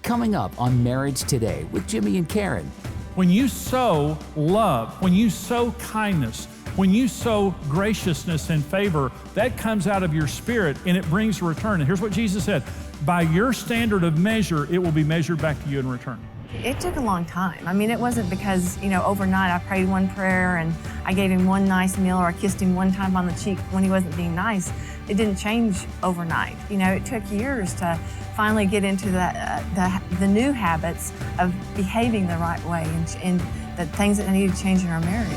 Coming up on Marriage Today with Jimmy and Karen. When you sow love, when you sow kindness, when you sow graciousness and favor, that comes out of your spirit and it brings a return. And here's what Jesus said, by your standard of measure, it will be measured back to you in return. It took a long time. I mean, it wasn't because, overnight I prayed one prayer and I gave him one nice meal or I kissed him one time on the cheek when he wasn't being nice. It didn't change overnight. It took years to finally get into the new habits of behaving the right way and the things that needed to change in our marriage.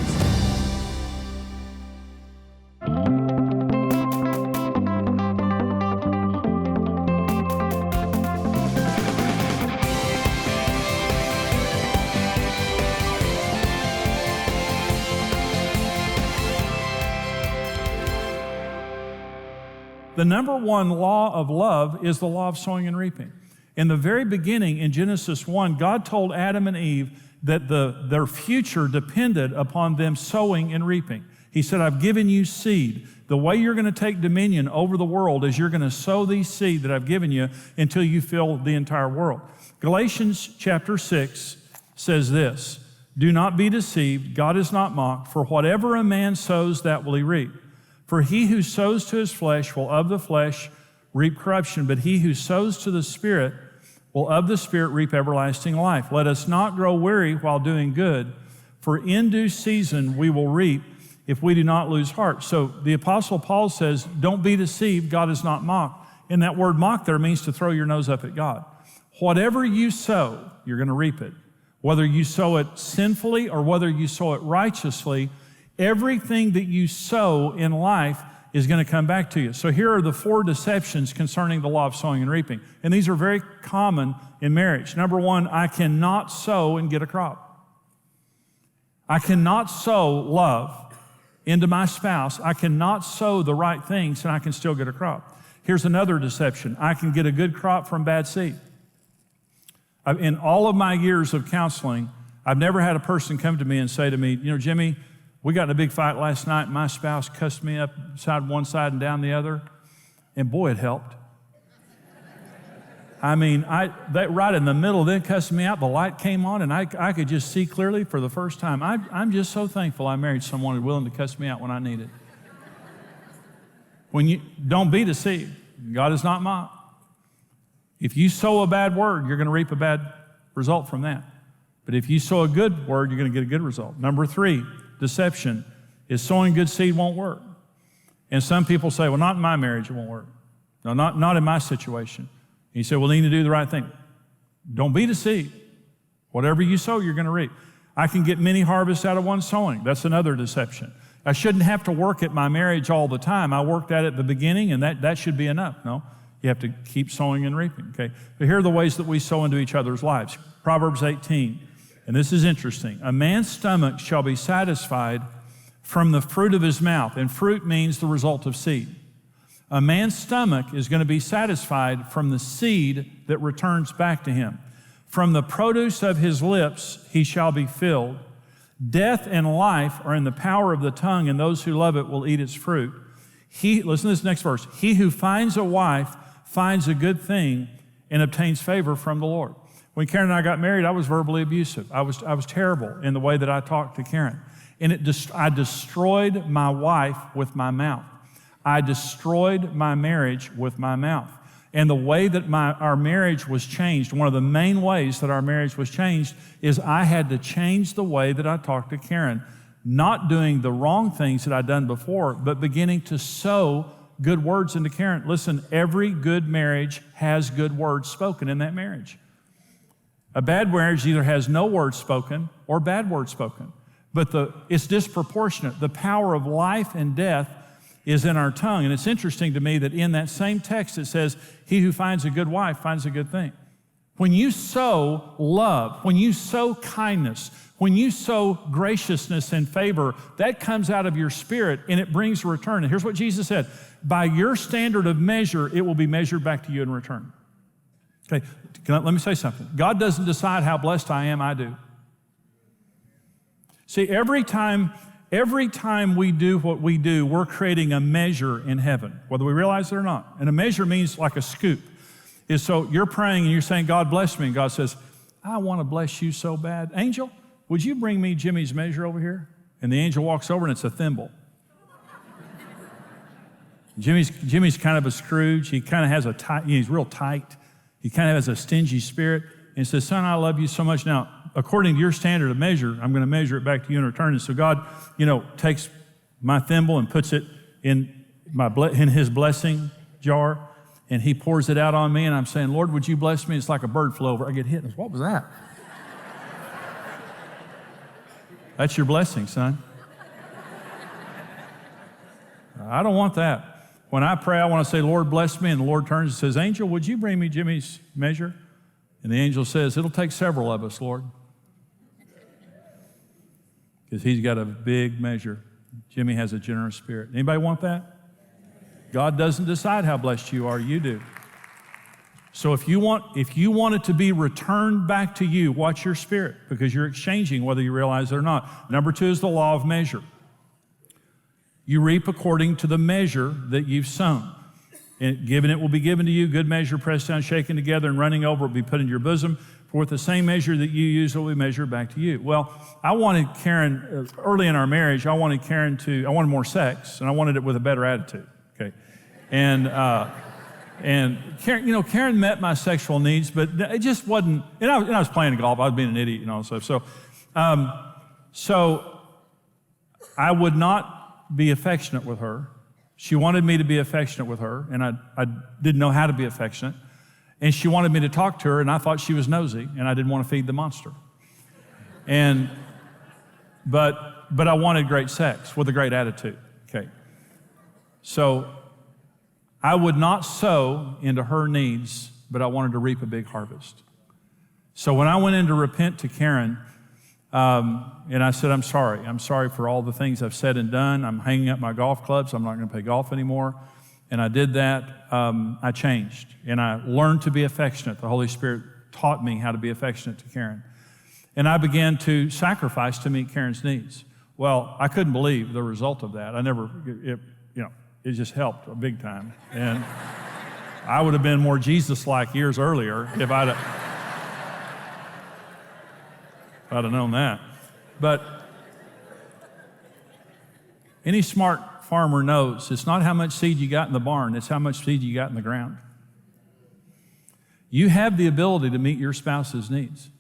The number one law of love is the law of sowing and reaping. In the very beginning, in Genesis 1, God told Adam and Eve that their future depended upon them sowing and reaping. He said, I've given you seed. The way you're going to take dominion over the world is you're going to sow these seed that I've given you until you fill the entire world. Galatians chapter 6 says this, do not be deceived, God is not mocked, for whatever a man sows, that will he reap. For he who sows to his flesh will of the flesh reap corruption, but he who sows to the Spirit will of the Spirit reap everlasting life. Let us not grow weary while doing good, for in due season we will reap if we do not lose heart. So the Apostle Paul says, don't be deceived, God is not mocked. And that word mock there means to throw your nose up at God. Whatever you sow, you're going to reap it. Whether you sow it sinfully or whether you sow it righteously, everything that you sow in life is going to come back to you. So here are the 4 deceptions concerning the law of sowing and reaping. And these are very common in marriage. Number 1, I cannot sow and get a crop. I cannot sow love into my spouse. I cannot sow the right things and I can still get a crop. Here's another deception. I can get a good crop from bad seed. In all of my years of counseling, I've never had a person come to me and say to me, Jimmy, we got in a big fight last night. My spouse cussed me up one side and down the other. And boy, it helped. I mean, that right in the middle, then cussed me out. The light came on and I could just see clearly for the first time. I'm just so thankful I married someone who's willing to cuss me out when I need it. Don't be deceived. God is not mocked. If you sow a bad word, you're going to reap a bad result from that. But if you sow a good word, you're going to get a good result. Number 3, deception is sowing good seed won't work. And some people say, well, not in my marriage, it won't work. No, not in my situation. And you say, well, you need to do the right thing. Don't be deceived. Whatever you sow, you're going to reap. I can get many harvests out of one sowing. That's another deception. I shouldn't have to work at my marriage all the time. I worked at it at the beginning, and that should be enough. No, you have to keep sowing and reaping, okay? But here are the ways that we sow into each other's lives. Proverbs 18. And this is interesting. A man's stomach shall be satisfied from the fruit of his mouth. And fruit means the result of seed. A man's stomach is going to be satisfied from the seed that returns back to him. From the produce of his lips he shall be filled. Death and life are in the power of the tongue, and those who love it will eat its fruit. Listen to this next verse. He who finds a wife finds a good thing and obtains favor from the Lord. When Karen and I got married, I was verbally abusive. I was terrible in the way that I talked to Karen. And I destroyed my wife with my mouth. I destroyed my marriage with my mouth. And the way that our marriage was changed, one of the main ways that our marriage was changed is I had to change the way that I talked to Karen. Not doing the wrong things that I'd done before, but beginning to sow good words into Karen. Listen, every good marriage has good words spoken in that marriage. A bad marriage either has no words spoken or bad words spoken. But it's disproportionate. The power of life and death is in our tongue. And it's interesting to me that in that same text it says, he who finds a good wife finds a good thing. When you sow love, when you sow kindness, when you sow graciousness and favor, that comes out of your spirit and it brings a return. And here's what Jesus said, by your standard of measure, it will be measured back to you in return. Okay, let me say something. God doesn't decide how blessed I am, I do. See, every time we do what we do, we're creating a measure in heaven, whether we realize it or not. And a measure means like a scoop. is so you're praying and you're saying, God bless me. And God says, I want to bless you so bad. Angel, would you bring me Jimmy's measure over here? And the angel walks over and it's a thimble. Jimmy's kind of a Scrooge. He kind of has he's real tight. He kind of has a stingy spirit. And he says, son, I love you so much. Now, according to your standard of measure, I'm going to measure it back to you in return. And so God, takes my thimble and puts it in his blessing jar, and he pours it out on me, and I'm saying, Lord, would you bless me? It's like a bird flew over. I get hit. What was that? That's your blessing, son. I don't want that. When I pray, I want to say, Lord, bless me, and the Lord turns and says, Angel, would you bring me Jimmy's measure? And the angel says, it'll take several of us, Lord, because he's got a big measure. Jimmy has a generous spirit. Anybody want that? God doesn't decide how blessed you are, you do. So if you want it to be returned back to you, watch your spirit, because you're exchanging whether you realize it or not. Number 2 is the law of measure. You reap according to the measure that you've sown. And given it will be given to you, good measure, pressed down, shaken together, and running over will be put in your bosom. For with the same measure that you use will be measured back to you. Well, I wanted Karen, early in our marriage, I wanted more sex, and I wanted it with a better attitude, okay? And Karen, Karen met my sexual needs, but it just wasn't, and I was playing golf, I was being an idiot and all that stuff. So I would not be affectionate with her. She wanted me to be affectionate with her, and I didn't know how to be affectionate. And she wanted me to talk to her, and I thought she was nosy, and I didn't want to feed the monster. But I wanted great sex with a great attitude, okay? So I would not sow into her needs, but I wanted to reap a big harvest. So when I went in to repent to Karen, and I said, I'm sorry for all the things I've said and done. I'm hanging up my golf clubs. I'm not going to play golf anymore. And I did that. I changed, and I learned to be affectionate. The Holy Spirit taught me how to be affectionate to Karen. And I began to sacrifice to meet Karen's needs. Well, I couldn't believe the result of that. It just helped a big time. And I would have been more Jesus-like years earlier if I'd have known that. But any smart farmer knows it's not how much seed you got in the barn, it's how much seed you got in the ground. You have the ability to meet your spouse's needs.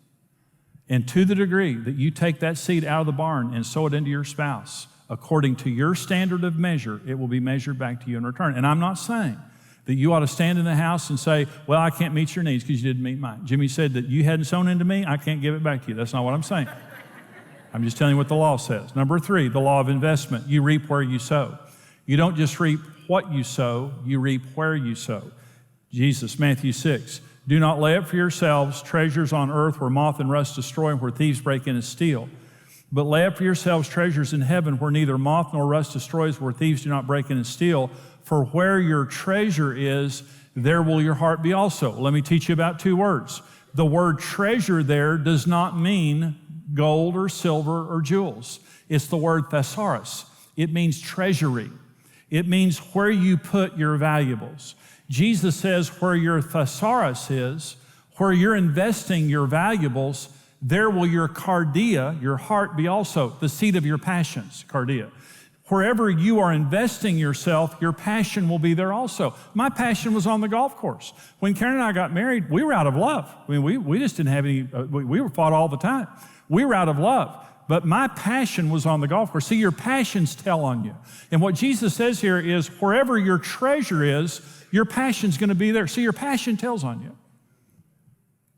And to the degree that you take that seed out of the barn and sow it into your spouse, according to your standard of measure, it will be measured back to you in return. And I'm not saying that you ought to stand in the house and say, well, I can't meet your needs because you didn't meet mine. Jimmy said that you hadn't sown into me, I can't give it back to you. That's not what I'm saying. I'm just telling you what the law says. Number 3, the law of investment. You reap where you sow. You don't just reap what you sow, you reap where you sow. Jesus, Matthew 6, do not lay up for yourselves treasures on earth where moth and rust destroy and where thieves break in and steal. But lay up for yourselves treasures in heaven where neither moth nor rust destroys, where thieves do not break in and steal. For where your treasure is, there will your heart be also. Let me teach you about 2 words. The word treasure there does not mean gold or silver or jewels. It's the word thesaurus. It means treasury. It means where you put your valuables. Jesus says where your thesaurus is, where you're investing your valuables, there will your cardia, your heart, be also, the seat of your passions, cardia. Wherever you are investing yourself, your passion will be there also. My passion was on the golf course. When Karen and I got married, we were out of love. I mean, we just didn't have any, we were fought all the time. We were out of love. But my passion was on the golf course. See, your passions tell on you. And what Jesus says here is wherever your treasure is, your passion's going to be there. See, your passion tells on you.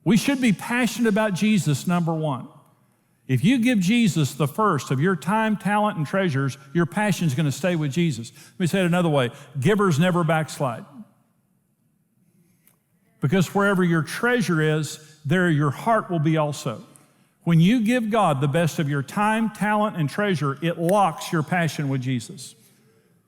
We should be passionate about Jesus, number 1. If you give Jesus the first of your time, talent, and treasures, your passion's going to stay with Jesus. Let me say it another way. Givers never backslide. Because wherever your treasure is, there your heart will be also. When you give God the best of your time, talent, and treasure, it locks your passion with Jesus.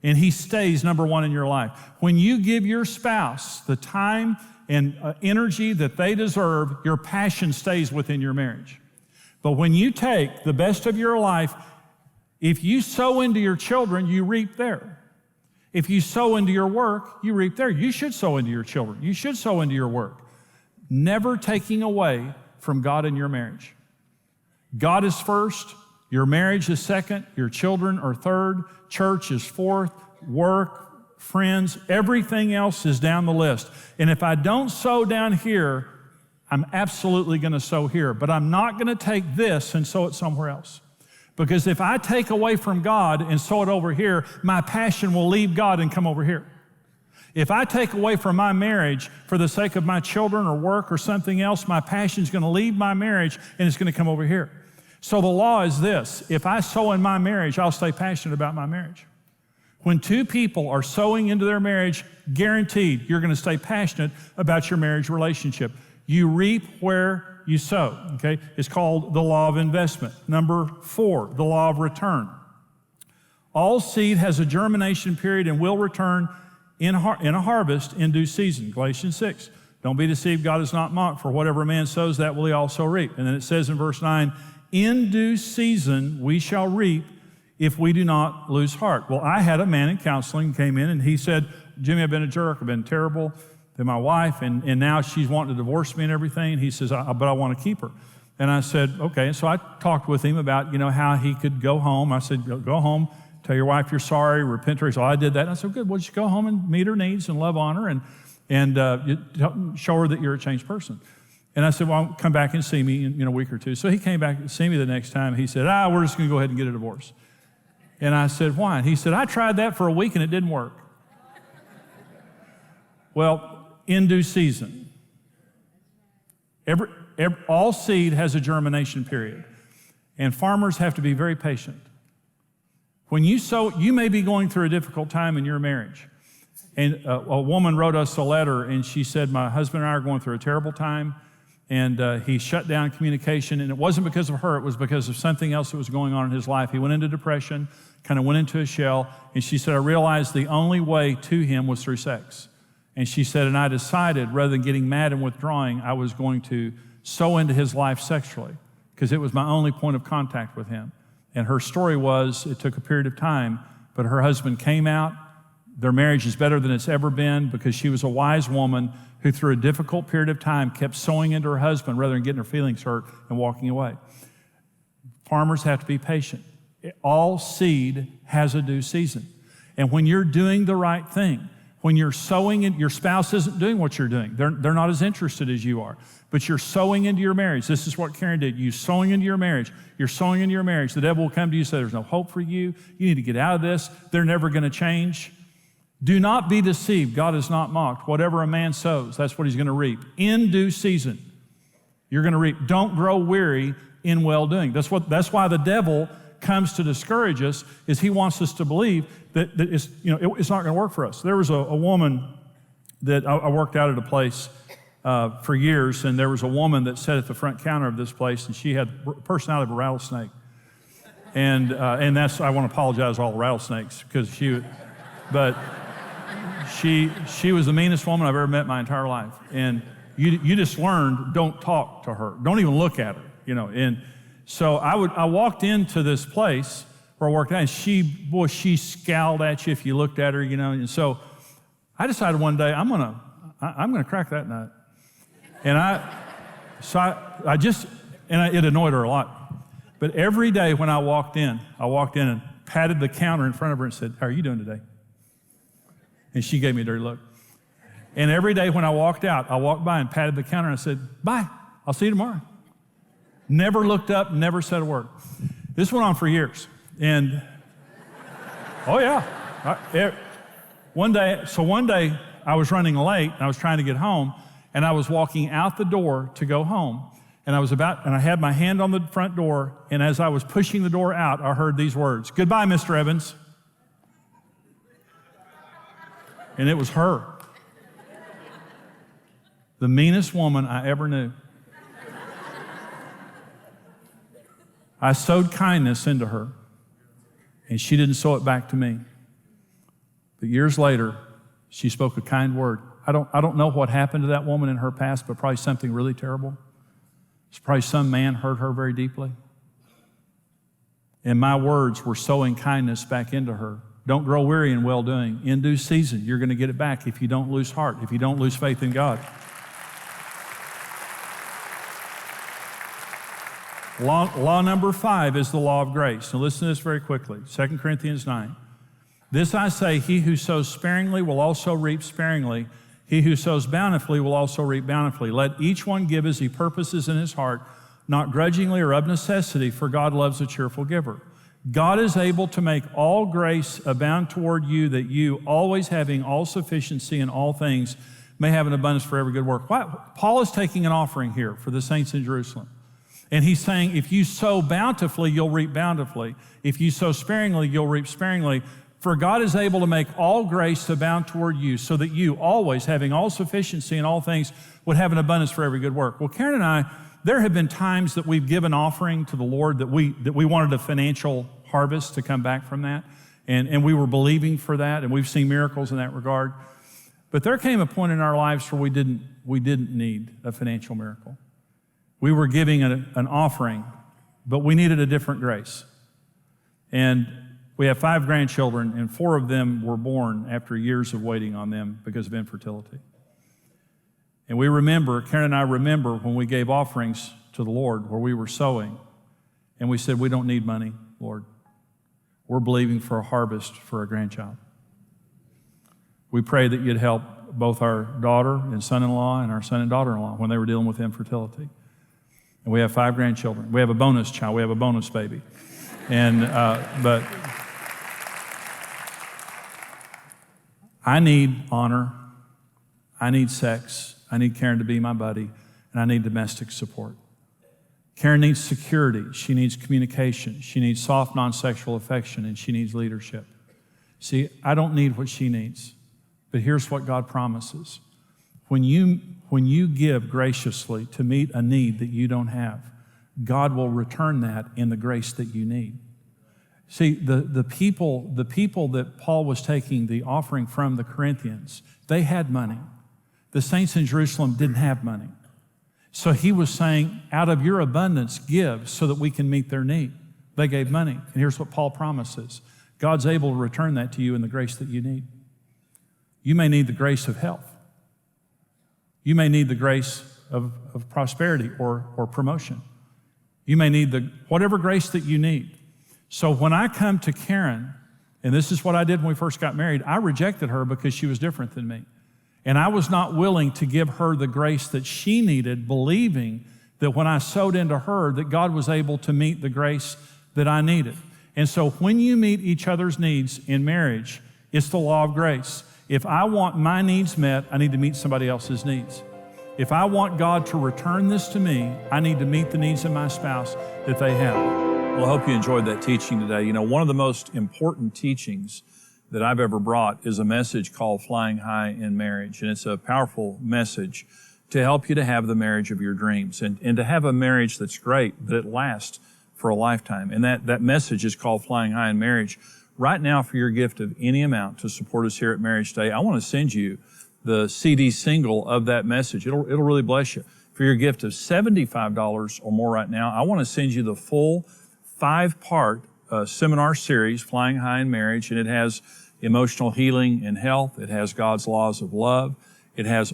And He stays number 1 in your life. When you give your spouse the time and energy that they deserve, your passion stays within your marriage. But when you take the best of your life, if you sow into your children, you reap there. If you sow into your work, you reap there. You should sow into your children. You should sow into your work. Never taking away from God in your marriage. God is first, your marriage is second, your children are third, church is fourth, work, friends, everything else is down the list. And if I don't sow down here, I'm absolutely going to sow here. But I'm not going to take this and sow it somewhere else. Because if I take away from God and sow it over here, my passion will leave God and come over here. If I take away from my marriage for the sake of my children or work or something else, my passion is going to leave my marriage and it's going to come over here. So the law is this: if I sow in my marriage, I'll stay passionate about my marriage. When two people are sowing into their marriage, guaranteed you're going to stay passionate about your marriage relationship. You reap where you sow, okay? It's called the law of investment. Number 4, the law of return. All seed has a germination period and will return in a harvest in due season. Galatians 6. Don't be deceived, God is not mocked, for whatever a man sows, that will he also reap. And then it says in verse 9, in due season we shall reap if we do not lose heart. Well, I had a man in counseling came in and he said, Jimmy, I've been a jerk, I've been terrible to my wife, and now she's wanting to divorce me and everything. And he says, but I want to keep her. And I said, okay. And so I talked with him about, how he could go home. I said, go home, tell your wife you're sorry, repent to her. So I did that. And I said, good, well, just go home and meet her needs and love on her and show her that you're a changed person. And I said, well, come back and see me in a week or two. So he came back and see me the next time. He said, we're just going to go ahead and get a divorce. And I said, why? And he said, I tried that for a week and it didn't work. Well, in due season. All seed has a germination period. And farmers have to be very patient. When you sow, you may be going through a difficult time in your marriage. And a woman wrote us a letter and she said, my husband and I are going through a terrible time. And he shut down communication. And it wasn't because of her, it was because of something else that was going on in his life. He went into depression, kind of went into a shell. And she said, I realized the only way to him was through sex. And she said, and I decided rather than getting mad and withdrawing, I was going to sow into his life sexually because it was my only point of contact with him. And her story was, it took a period of time, but her husband came out. Their marriage is better than it's ever been because she was a wise woman who through a difficult period of time kept sowing into her husband rather than getting her feelings hurt and walking away. Farmers have to be patient. All seed has a due season. And when you're doing the right thing, when you're sowing in, your spouse isn't doing what you're doing. They're not as interested as you are. But you're sowing into your marriage. This is what Karen did. You sowing into your marriage. You're sowing into your marriage. The devil will come to you and say, there's no hope for you. You need to get out of this. They're never going to change. Do not be deceived. God is not mocked. Whatever a man sows, that's what he's going to reap. In due season, you're going to reap. Don't grow weary in well-doing. That's why the devil comes to discourage us, is he wants us to believe that it's, it's not going to work for us. There was a woman that I worked out at a place for years, and there was a woman that sat at the front counter of this place, and she had the personality of a rattlesnake. And that's, I want to apologize to all the rattlesnakes, because she was the meanest woman I've ever met in my entire life. And you just learned, don't talk to her. Don't even look at her, And so I walked into this place where I worked out, and she scowled at you if you looked at her, And so I decided one day I'm gonna crack that nut. And it annoyed her a lot. But every day when I walked in and patted the counter in front of her and said, "How are you doing today?" And she gave me a dirty look. And every day when I walked out, I walked by and patted the counter and I said, "Bye, I'll see you tomorrow." Never looked up, never said a word. This went on for years. And, oh yeah. One day I was running late and I was trying to get home, and I was walking out the door to go home, and I had my hand on the front door, and as I was pushing the door out, I heard these words, "Goodbye, Mr. Evans." And it was her. The meanest woman I ever knew. I sowed kindness into her, and she didn't sow it back to me. But years later, she spoke a kind word. I don't know what happened to that woman in her past, but probably something really terrible. It's probably some man hurt her very deeply. And my words were sowing kindness back into her. Don't grow weary in well-doing. In due season, you're going to get it back if you don't lose heart, if you don't lose faith in God. Law number 5 is the law of grace. Now listen to this very quickly. 2 Corinthians 9. This I say, he who sows sparingly will also reap sparingly. He who sows bountifully will also reap bountifully. Let each one give as he purposes in his heart, not grudgingly or of necessity, for God loves a cheerful giver. God is able to make all grace abound toward you, that you, always having all sufficiency in all things, may have an abundance for every good work. Paul is taking an offering here for the saints in Jerusalem. And he's saying, if you sow bountifully, you'll reap bountifully. If you sow sparingly, you'll reap sparingly. For God is able to make all grace abound toward you, so that you, always having all sufficiency in all things, would have an abundance for every good work. Well, Karen and I, there have been times that we've given offering to the Lord that we wanted a financial harvest to come back from that. And we were believing for that, and we've seen miracles in that regard. But there came a point in our lives where we didn't need a financial miracle. We were giving an offering, but we needed a different grace. And we have 5 grandchildren, and 4 of them were born after years of waiting on them because of infertility. And we remember, Karen and I remember when we gave offerings to the Lord where we were sowing, and we said, we don't need money, Lord. We're believing for a harvest for a grandchild. We pray that you'd help both our daughter and son-in-law and our son and daughter-in-law when they were dealing with infertility. And we have 5 grandchildren. We have a bonus child. We have a bonus baby. And but I need honor. I need sex. I need Karen to be my buddy. And I need domestic support. Karen needs security. She needs communication. She needs soft, non-sexual affection. And she needs leadership. See, I don't need what she needs. But here's what God promises. When you give graciously to meet a need that you don't have, God will return that in the grace that you need. See, the people that Paul was taking the offering from, the Corinthians, they had money. The saints in Jerusalem didn't have money. So he was saying, out of your abundance, give so that we can meet their need. They gave money. And here's what Paul promises. God's able to return that to you in the grace that you need. You may need the grace of health. You may need the grace of prosperity or promotion. You may need whatever grace that you need. So when I come to Karen, and this is what I did when we first got married, I rejected her because she was different than me. And I was not willing to give her the grace that she needed, believing that when I sowed into her, that God was able to meet the grace that I needed. And so when you meet each other's needs in marriage, it's the law of grace. If I want my needs met, I need to meet somebody else's needs. If I want God to return this to me, I need to meet the needs of my spouse that they have. Well, I hope you enjoyed that teaching today. You know, one of the most important teachings that I've ever brought is a message called Flying High in Marriage. And it's a powerful message to help you to have the marriage of your dreams and to have a marriage that's great, that it lasts for a lifetime. And that message is called Flying High in Marriage. Right now, for your gift of any amount to support us here at Marriage Day, I want to send you the CD single of that message. It'll really bless you. For your gift of $75 or more right now, I want to send you the full 5-part seminar series, Flying High in Marriage, and it has emotional healing and health. It has God's laws of love. It has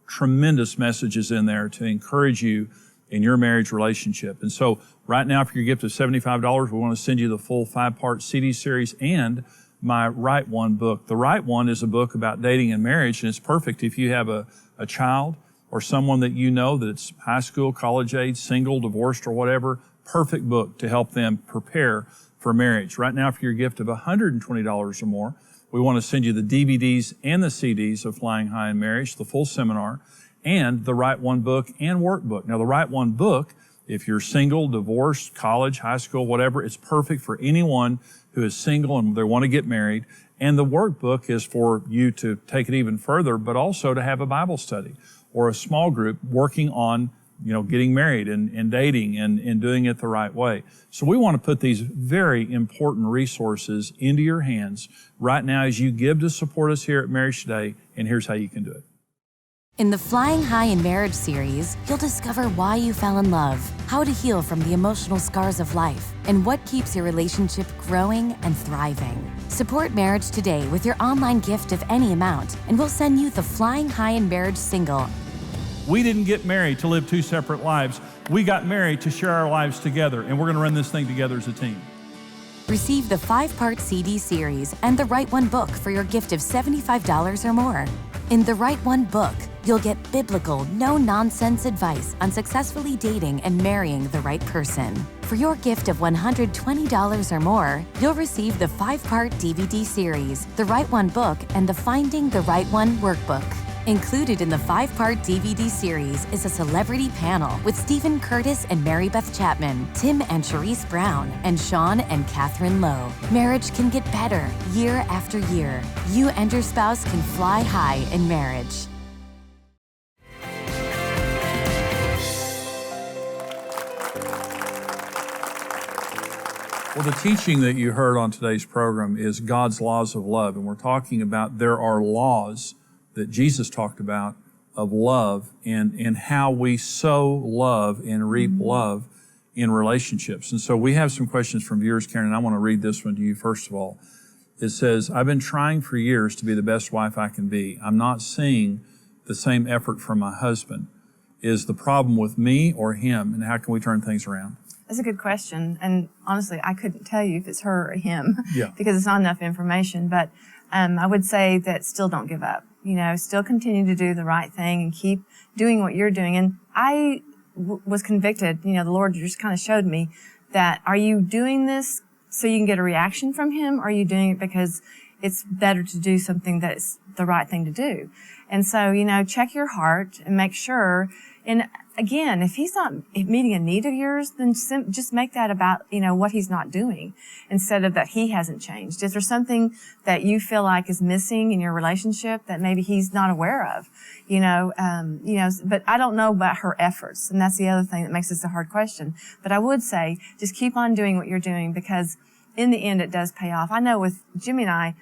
tremendous messages in there to encourage you in your marriage relationship. And so right now, for your gift of $75, we want to send you the full 5-part CD series and my Right One book. The Right One is a book about dating and marriage, and it's perfect if you have a child or someone that you know that's high school, college age, single, divorced, or whatever. Perfect book to help them prepare for marriage. Right now, for your gift of $120 or more, we want to send you the DVDs and the CDs of Flying High in Marriage, the full seminar, and the Right One book and workbook. Now, the Right One book, if you're single, divorced, college, high school, whatever, it's perfect for anyone who is single and they want to get married. And the workbook is for you to take it even further, but also to have a Bible study or a small group working on, getting married and dating and doing it the right way. So we want to put these very important resources into your hands right now as you give to support us here at Marriage Today, and here's how you can do it. In the Flying High in Marriage series, you'll discover why you fell in love, how to heal from the emotional scars of life, and what keeps your relationship growing and thriving. Support Marriage Today with your online gift of any amount, and we'll send you the Flying High in Marriage single. We didn't get married to live two separate lives. We got married to share our lives together, and we're going to run this thing together as a team. Receive the 5-part CD series and the Right One book for your gift of $75 or more. In the Right One book, you'll get biblical, no-nonsense advice on successfully dating and marrying the right person. For your gift of $120 or more, you'll receive the 5-part DVD series, the Right One book, and the Finding the Right One workbook. Included in the 5-part DVD series is a celebrity panel with Stephen Curtis and Mary Beth Chapman, Tim and Charisse Brown, and Sean and Catherine Lowe. Marriage can get better year after year. You and your spouse can fly high in marriage. Well, the teaching that you heard on today's program is God's laws of love, and we're talking about there are laws that Jesus talked about of love and how we sow love and reap love in relationships. And so we have some questions from viewers, Karen, and I want to read this one to you first of all. It says, I've been trying for years to be the best wife I can be. I'm not seeing the same effort from my husband. Is the problem with me or him, and how can we turn things around? That's a good question. And honestly, I couldn't tell you if it's her or him Yeah. because it's not enough information. But I would say that still don't give up. You know, still continue to do the right thing and keep doing what you're doing. And I was convicted, you know, the Lord just kind of showed me that, are you doing this so you can get a reaction from him, or are you doing it because it's better to do something that's the right thing to do? And so, you know, check your heart and make sure. And again, if he's not meeting a need of yours, then just make that about, you know, what he's not doing instead of that he hasn't changed. Is there something that you feel like is missing in your relationship that maybe he's not aware of? But I don't know about her efforts. And that's the other thing that makes this a hard question. But I would say just keep on doing what you're doing, because in the end, it does pay off. I know with Jimmy and I,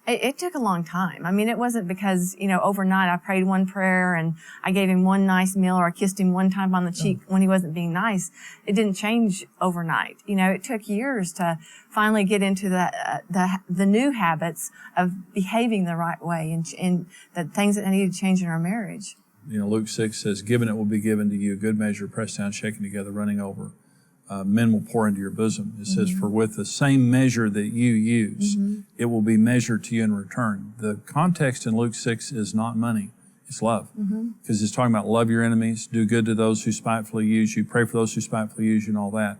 it took a long time. I mean, it wasn't because, you know, overnight I prayed one prayer and I gave him one nice meal or I kissed him one time on the cheek when he wasn't being nice. It didn't change overnight. You know, it took years to finally get into the new habits of behaving the right way and the things that needed to change in our marriage. You know, Luke 6 says, given it will be given to you, good measure, pressed down, shaken together, running over. Men will pour into your bosom. It says, for with the same measure that you use, it will be measured to you in return. The context in Luke 6 is not money, it's love. Because it's talking about love your enemies, do good to those who spitefully use you, pray for those who spitefully use you, and all that.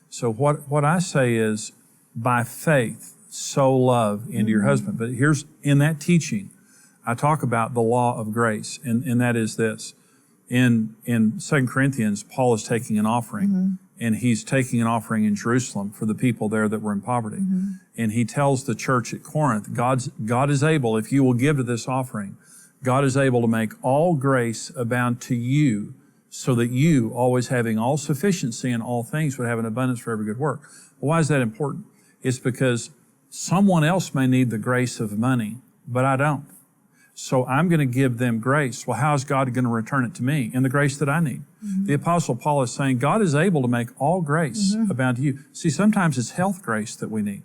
So what I say is, by faith, sow love into your husband. But here's, in that teaching, I talk about the law of grace, and that is this. In 2 Corinthians, Paul is taking an offering. And he's taking an offering in Jerusalem for the people there that were in poverty. And he tells the church at Corinth, God is able, if you will give to this offering, God is able to make all grace abound to you, so that you, always having all sufficiency in all things, would have an abundance for every good work. Well, why is that important? It's because someone else may need the grace of money, but I don't. So I'm going to give them grace. Well, how is God going to return it to me? In the grace that I need. The Apostle Paul is saying, God is able to make all grace abound to you. See, sometimes it's health grace that we need.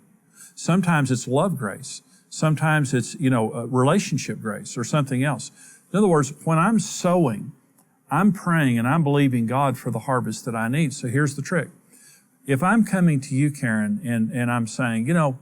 Sometimes it's love grace. Sometimes it's, relationship grace or something else. In other words, when I'm sowing, I'm praying and I'm believing God for the harvest that I need. So here's the trick. If I'm coming to you, Karen, and I'm saying, Karen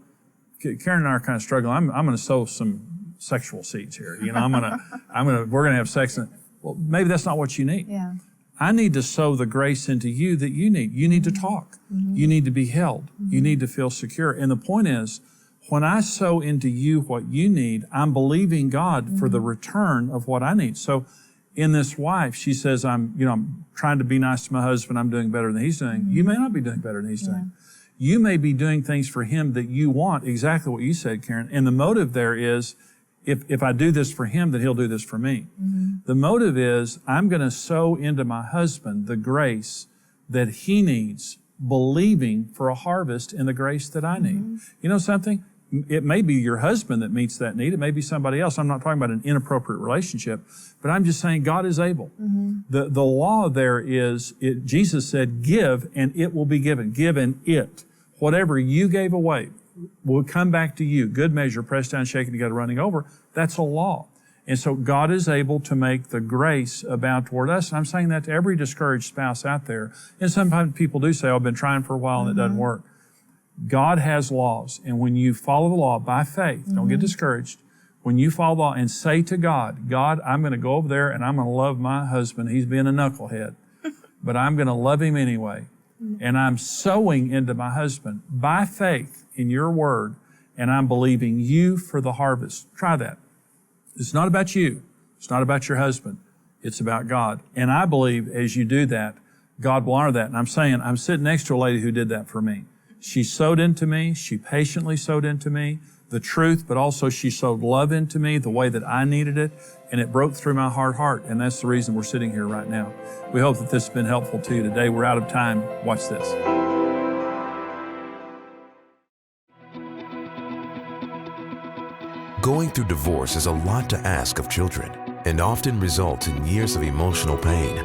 and I are kind of struggling. I'm going to sow some sexual seeds here. We're going to have sex. Well, maybe that's not what you need. Yeah. I need to sow the grace into you that you need. You need to talk. You need to be held. You need to feel secure. And the point is, when I sow into you what you need, I'm believing God for the return of what I need. So in this wife, she says, I'm trying to be nice to my husband. I'm doing better than he's doing. You may not be doing better than he's doing. You may be doing things for him that you want, exactly what you said, Karen. And the motive there is, if I do this for him, then he'll do this for me. The motive is, I'm going to sow into my husband the grace that he needs, believing for a harvest in the grace that I need. You know something? It may be your husband that meets that need. It may be somebody else. I'm not talking about an inappropriate relationship, but I'm just saying God is able. The law there is, Jesus said, give and it will be given. Give and it. Whatever you gave away will come back to you. Good measure, pressed down, shaken together, running over. That's a law. And so God is able to make the grace abound toward us. And I'm saying that to every discouraged spouse out there. And sometimes people do say, I've been trying for a while and it doesn't work. God has laws. And when you follow the law by faith, don't get discouraged. When you follow the law and say to God, God, I'm going to go over there and I'm going to love my husband. He's being a knucklehead, but I'm going to love him anyway. And I'm sowing into my husband by faith in your word. And I'm believing you for the harvest. Try that. It's not about you. It's not about your husband. It's about God. And I believe as you do that, God will honor that. And I'm saying, I'm sitting next to a lady who did that for me. She sowed into me. She patiently sowed into me the truth, but also she sowed love into me the way that I needed it. And it broke through my hard heart. And that's the reason we're sitting here right now. We hope that this has been helpful to you today. We're out of time. Watch this. Going through divorce is a lot to ask of children and often results in years of emotional pain.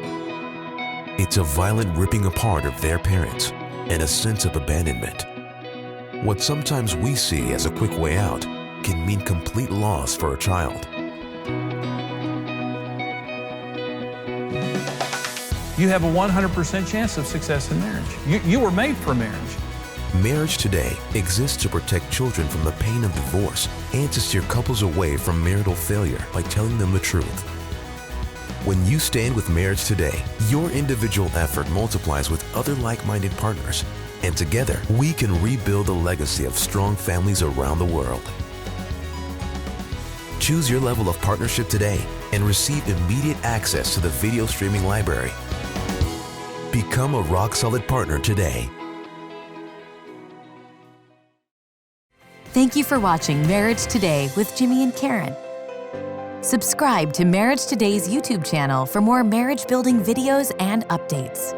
It's a violent ripping apart of their parents and a sense of abandonment. What sometimes we see as a quick way out can mean complete loss for a child. You have a 100% chance of success in marriage. You were made for marriage. Marriage Today exists to protect children from the pain of divorce and to steer couples away from marital failure by telling them the truth. When you stand with Marriage Today, your individual effort multiplies with other like-minded partners, and together we can rebuild a legacy of strong families around the world. Choose your level of partnership today and receive immediate access to the video streaming library. Become a rock-solid partner today. Thank you for watching Marriage Today with Jimmy and Karen. Subscribe to Marriage Today's YouTube channel for more marriage-building videos and updates.